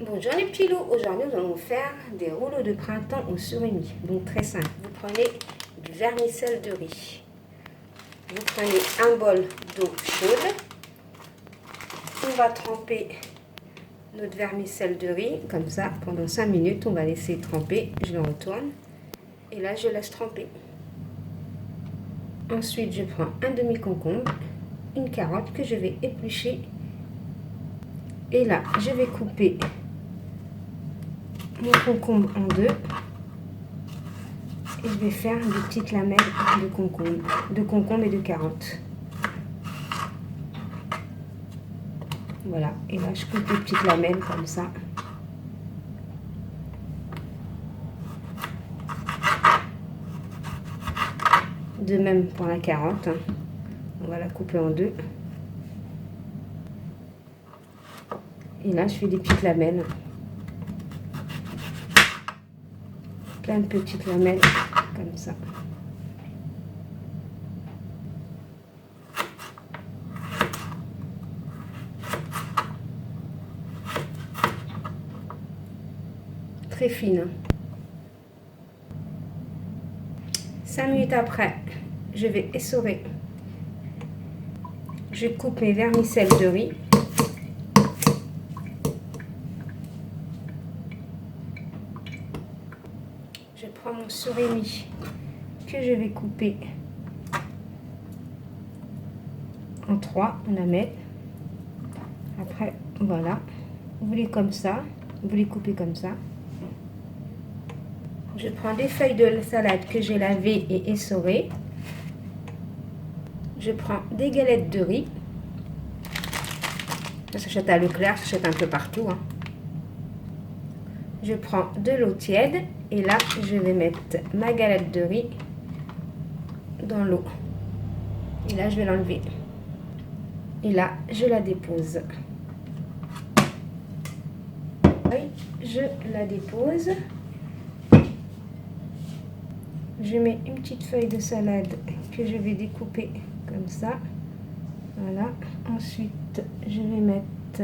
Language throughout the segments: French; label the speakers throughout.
Speaker 1: Bonjour les petits loups, aujourd'hui nous allons faire des rouleaux de printemps au surimi. Donc très simple, vous prenez du vermicelle de riz, vous prenez un bol d'eau chaude, on va tremper notre vermicelle de riz comme ça pendant 5 minutes, on va laisser tremper, je le retourne et là je laisse tremper. Ensuite je prends un demi-concombre, une carotte que je vais éplucher et là je vais couper mon concombre en deux et je vais faire des petites lamelles de concombre et de carottes. Voilà, et là je coupe des petites lamelles comme ça. De même pour la carotte, on va la couper en deux. Et là je fais des petites lamelles. Plein de petites lamelles comme ça. Très fine. 5 minutes après, je vais essorer. Je coupe mes vermicelles de riz. Je prends mon surimi que je vais couper en 3, on la met. Après, voilà, vous les comme ça, vous les coupez comme ça. Je prends des feuilles de salade que j'ai lavées et essorées. Je prends des galettes de riz. Ça s'achète à Leclerc, ça s'achète un peu partout, hein. Je prends de l'eau tiède et là je vais mettre ma galette de riz dans l'eau. Et là je vais l'enlever. Et là je la dépose. Oui, je la dépose. Je mets une petite feuille de salade que je vais découper comme ça. Voilà. Ensuite je vais mettre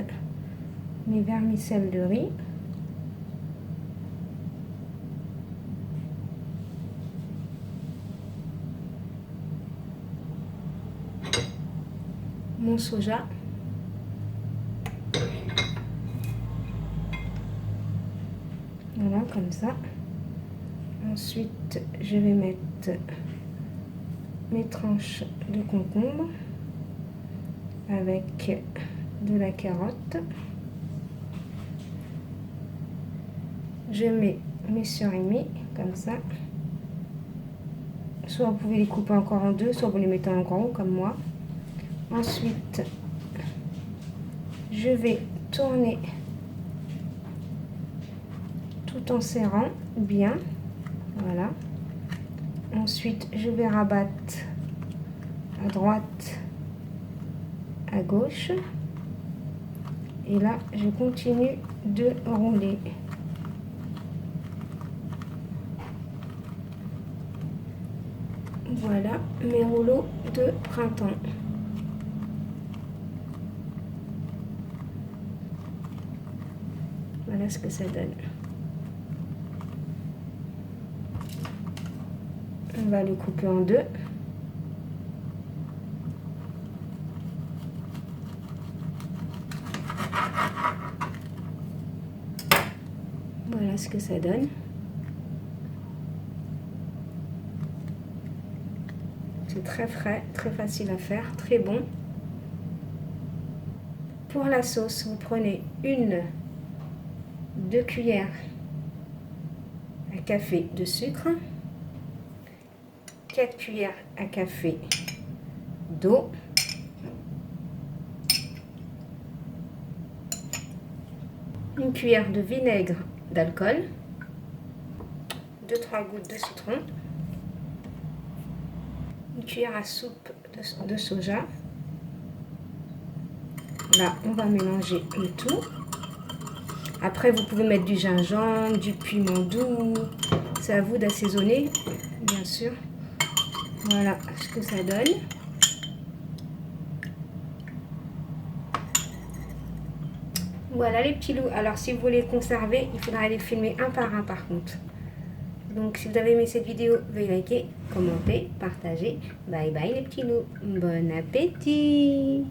Speaker 1: mes vermicelles de riz. Mon soja, voilà comme ça. Ensuite je vais mettre mes tranches de concombre avec de la carotte. Je mets mes surimi comme ça. Soit vous pouvez les couper encore en deux, soit vous les mettez en gros comme moi. Ensuite, je vais tourner tout en serrant bien. Voilà. Ensuite, je vais rabattre à droite, à gauche. Et là, je continue de rouler. Voilà mes rouleaux de printemps. Voilà ce que ça donne. On va le couper en deux. Voilà ce que ça donne. C'est très frais, très facile à faire, très bon. Pour la sauce, vous prenez 2 cuillères à café de sucre, 4 cuillères à café d'eau, une cuillère de vinaigre d'alcool, 2-3 gouttes de citron, une cuillère à soupe de soja. Là, on va mélanger le tout. Après, vous pouvez mettre du gingembre, du piment doux. C'est à vous d'assaisonner, bien sûr. Voilà ce que ça donne. Voilà les petits loups. Alors si vous voulez les conserver, il faudra les filmer un par un par contre. Donc si vous avez aimé cette vidéo, veuillez liker, commenter, partager. Bye bye les petits loups. Bon appétit!